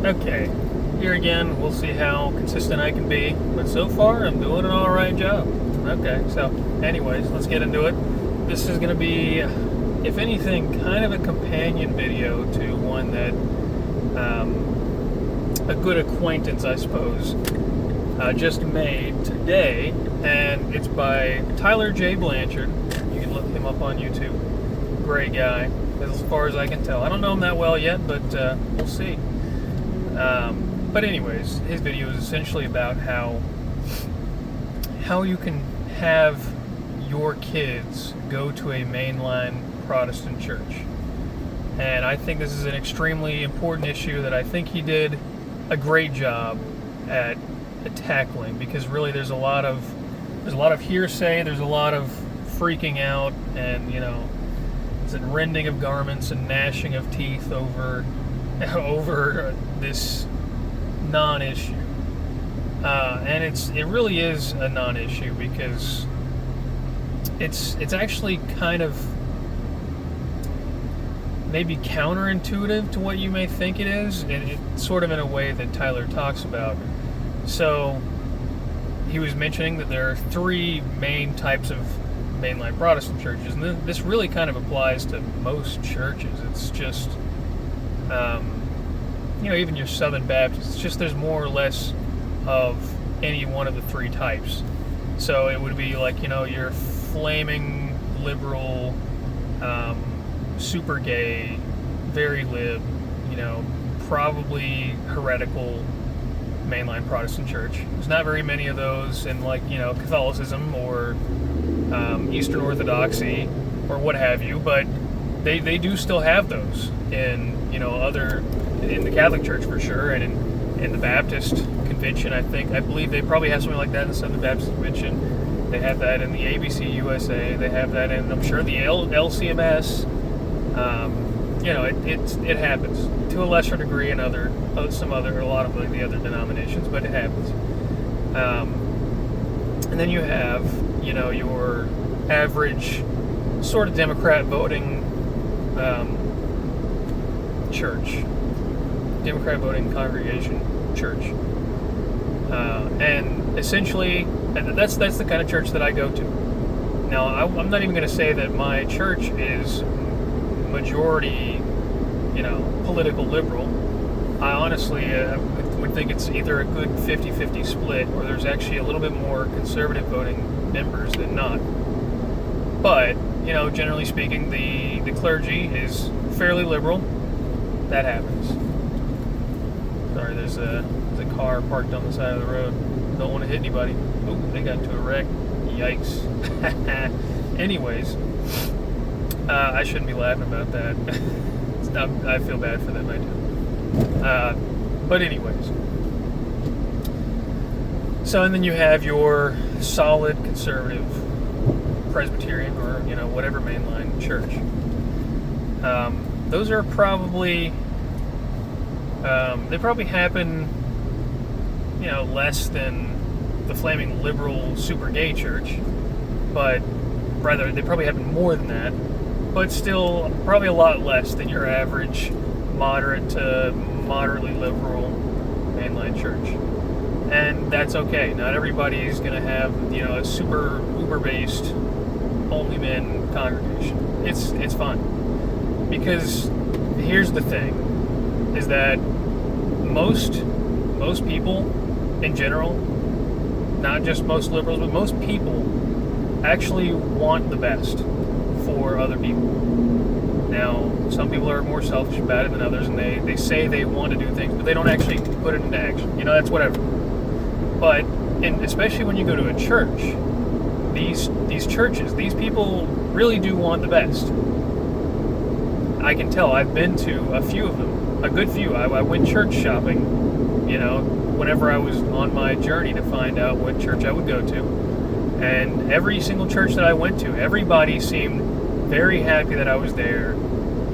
Okay, here again, we'll see how consistent I can be, but so far I'm doing an alright job. Okay, so anyways, let's get into it. This is going to be, if anything, kind of a companion video to one that a good acquaintance, I suppose, just made today, and it's by Tyler J. Blanchard. You can look him up on YouTube. Great guy, as far as I can tell. I don't know him that well yet, but we'll see. But anyways, his video is essentially about how you can have your kids go to a mainline Protestant church. And I think this is an extremely important issue that I think he did a great job at tackling, because really there's a lot of hearsay, there's a lot of freaking out, and it's a rending of garments and gnashing of teeth over this non-issue, and it really is a non-issue, because it's actually kind of maybe counterintuitive to what you may think it is, and it's sort of in a way that Tyler talks about. So he was mentioning that there are three main types of mainline Protestant churches, and this really kind of applies to most churches. It's just even your Southern Baptists, it's just there's more or less of any one of the three types. So it would be like, your flaming liberal, super gay, very lib, probably heretical mainline Protestant church. There's not very many of those in Catholicism or Eastern Orthodoxy or what have you, but they do still have those in in the Catholic Church for sure, and in the Baptist Convention. I believe they probably have something like that in the Southern Baptist Convention. They have that in the ABC USA. They have that in, I'm sure, the LCMS. It happens to a lesser degree in a lot of the other denominations, but it happens. And then you have your average sort of Democrat voting church, Democrat voting congregation church, and essentially that's the kind of church that I go to. Now, I'm not even going to say that my church is majority, political liberal. I honestly would think it's either a good 50-50 split, or there's actually a little bit more conservative voting members than not. But, generally speaking, the clergy is fairly liberal. That happens. Sorry, there's a car parked on the side of the road. Don't want to hit anybody. Oh, they got into a wreck. Yikes. Anyways, I shouldn't be laughing about that. I feel bad for them, I do. But anyways. So, and then you have your solid conservative Presbyterian or, whatever mainline church. Those are probably, they probably happen, less than the flaming liberal super gay church, but rather they probably happen more than that, but still probably a lot less than your average moderate to moderately liberal mainline church. And that's okay. Not everybody's going to have, a super uber-based only men congregation. It's fine. Because here's the thing, is that most people in general, not just most liberals, but most people actually want the best for other people. Now, some people are more selfish about it than others, and they say they want to do things, but they don't actually put it into action. That's whatever. But, and especially when you go to a church, these churches, these people really do want the best. I can tell. I've been to a few of them, a good few. I went church shopping, whenever I was on my journey to find out what church I would go to. And every single church that I went to, everybody seemed very happy that I was there,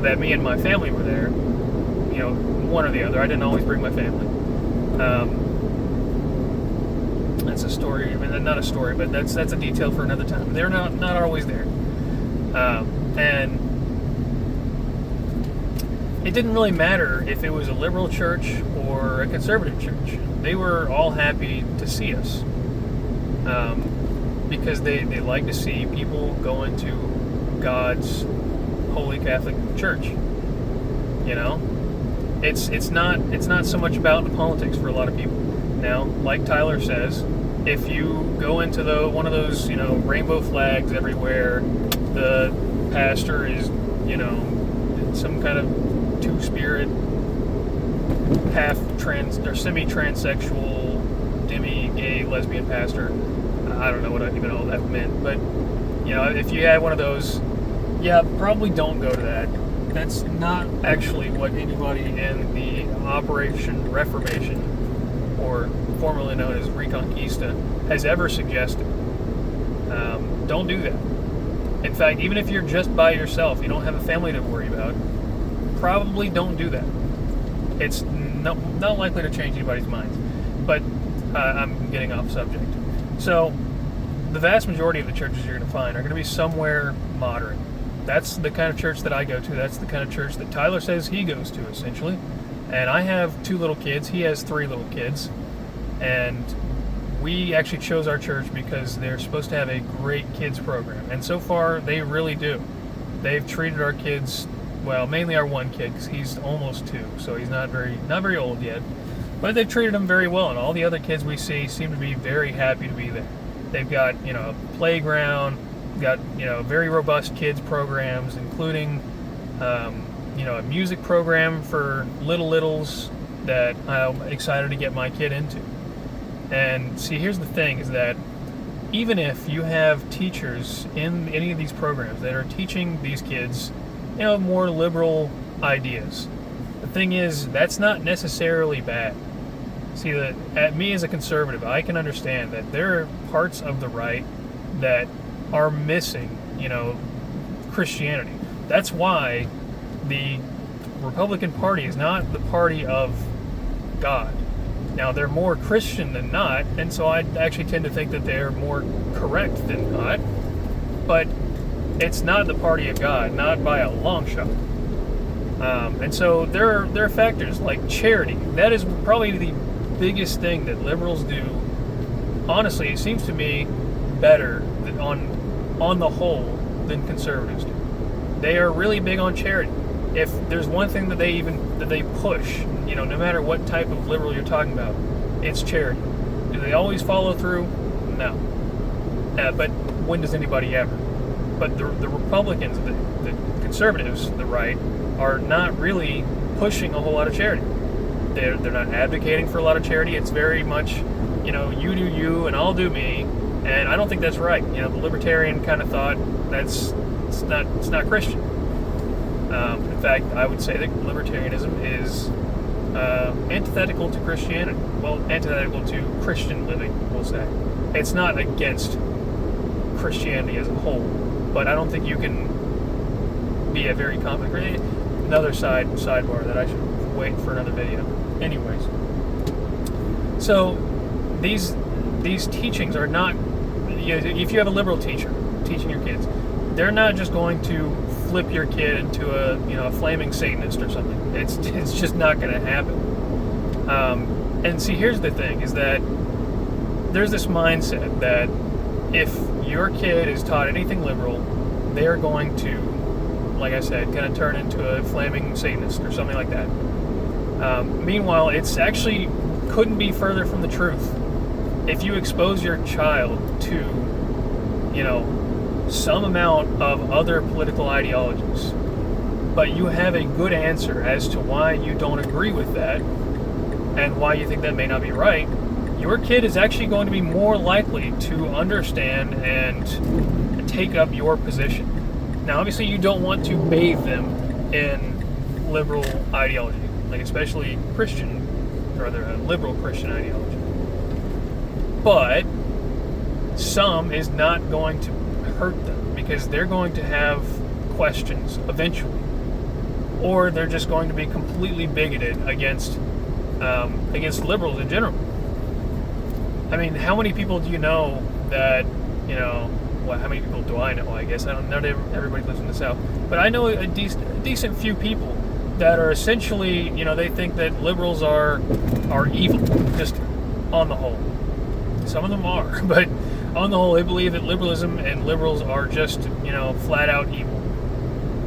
that me and my family were there. One or the other. I didn't always bring my family. That's a story. I mean, not a story, but that's a detail for another time. They're not always there. And it didn't really matter if it was a liberal church or a conservative church. They were all happy to see us, because they like to see people go into God's holy Catholic Church. You know, it's not so much about the politics for a lot of people. Now, like Tyler says, if you go into one of those, rainbow flags everywhere, the pastor is, some kind of two-spirit, half trans or semi-transsexual, demi-gay, lesbian pastor. I don't know what even all that meant, but if you had one of those, yeah, probably don't go to that. That's not actually what anybody in the Operation Reformation, or formerly known as Reconquista, has ever suggested. Don't do that. In fact, even if you're just by yourself, you don't have a family to worry about, probably don't do that. It's not likely to change anybody's minds. But I'm getting off subject. So, the vast majority of the churches you're going to find are going to be somewhere moderate. That's the kind of church that I go to. That's the kind of church that Tyler says he goes to, essentially. And I have 2 little kids. He has 3 little kids. And we actually chose our church because they're supposed to have a great kids program. And so far, they really do. They've treated our kids, well, mainly our one kid, because he's almost 2, so he's not very old yet. But they've treated him very well, and all the other kids we see seem to be very happy to be there. They've got, a playground, got, very robust kids programs, including, a music program for littles that I'm excited to get my kid into. And see, here's the thing, is that even if you have teachers in any of these programs that are teaching these kids, more liberal ideas, the thing is, that's not necessarily bad. See, at me as a conservative, I can understand that there are parts of the right that are missing, Christianity. That's why the Republican Party is not the party of God. Now, they're more Christian than not, and so I actually tend to think that they're more correct than not, but it's not the party of God, not by a long shot. And so there are factors like charity. That is probably the biggest thing that liberals do. Honestly, it seems to me better on the whole than conservatives do. They are really big on charity. If there's one thing that they push, no matter what type of liberal you're talking about, it's charity. Do they always follow through? No. But when does anybody ever? But the Republicans, the conservatives, the right, are not really pushing a whole lot of charity. They're not advocating for a lot of charity. It's very much, you do you and I'll do me, and I don't think that's right. The libertarian kind of thought it's not Christian. In fact, I would say that libertarianism is antithetical to Christianity. Well, antithetical to Christian living, we'll say. It's not against Christianity as a whole, but I don't think you can be a very competent. Another sidebar that I should wait for another video. Anyways, so these teachings are not. If you have a liberal teacher teaching your kids, they're not just going to flip your kid into a flaming Satanist or something. It's just not going to happen. And see, here's the thing: is that there's this mindset that if your kid is taught anything liberal, they're going to, like I said, kind of turn into a flaming Satanist or something like that. Meanwhile, it's actually couldn't be further from the truth. If you expose your child to, some amount of other political ideologies, but you have a good answer as to why you don't agree with that and why you think that may not be right, your kid is actually going to be more likely to understand and take up your position. Now, obviously, you don't want to bathe them in liberal ideology, like especially Christian, or rather, liberal Christian ideology. But some is not going to hurt them because they're going to have questions eventually, or they're just going to be completely bigoted against liberals in general. I mean, how many people do you know that, how many people do I know? I guess I don't know. Everybody lives in the South, but I know a decent few people that are essentially, they think that liberals are evil, just on the whole. Some of them are, but on the whole, they believe that liberalism and liberals are just, flat out evil.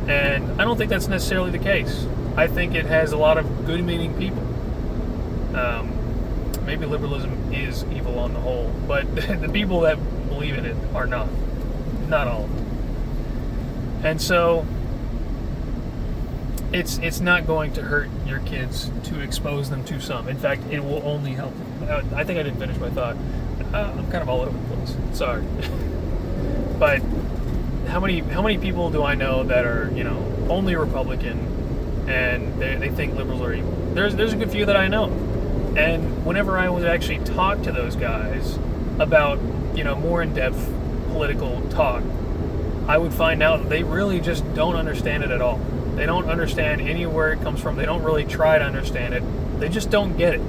And I don't think that's necessarily the case. I think it has a lot of good-meaning people. Maybe liberalism is evil on the whole, but the people that believe in it are not. Not all of them. And so, it's not going to hurt your kids to expose them to some. In fact, it will only help them. I think I didn't finish my thought. I'm kind of all over the place. Sorry. But how many people do I know that are, only Republican and they think liberals are evil? There's a good few that I know. And whenever I would actually talk to those guys about, more in-depth political talk, I would find out they really just don't understand it at all. They don't understand anywhere it comes from. They don't really try to understand it. They just don't get it.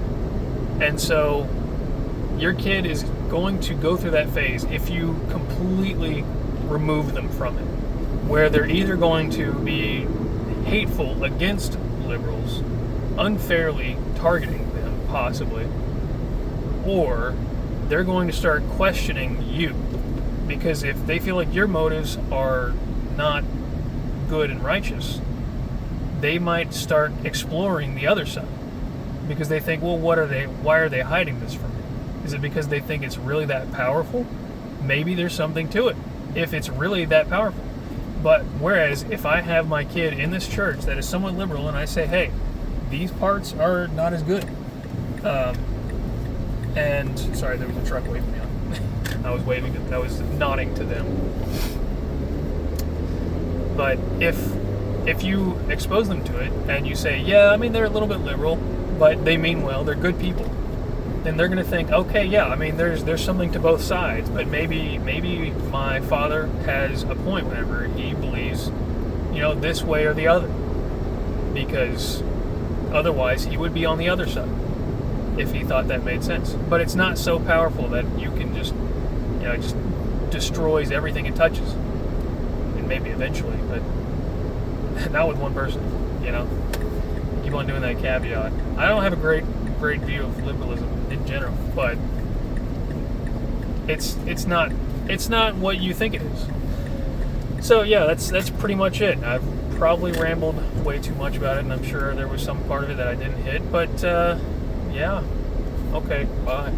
And so your kid is going to go through that phase if you completely remove them from it, where they're either going to be hateful against liberals, unfairly targeting them, possibly, or they're going to start questioning you, because if they feel like your motives are not good and righteous, they might start exploring the other side, because they think, well, why are they hiding this from me? Is it because they think it's really that powerful? Maybe there's something to it, if it's really that powerful. But whereas if I have my kid in this church that is somewhat liberal and I say, hey, these parts are not as good, and sorry, there was a truck waving me on. I was nodding to them. But if you expose them to it and you say, yeah, they're a little bit liberal, but they mean well, they're good people, then they're going to think, okay, yeah, there's something to both sides, but maybe my father has a point whenever he believes, this way or the other, because otherwise he would be on the other side if he thought that made sense. But it's not so powerful that you can just destroys everything it touches. And maybe eventually, but not with one person, Keep on doing that caveat. I don't have a great view of liberalism in general, but it's not what you think it is. So yeah, that's pretty much it. I've probably rambled way too much about it, and I'm sure there was some part of it that I didn't hit, but yeah. Okay, bye.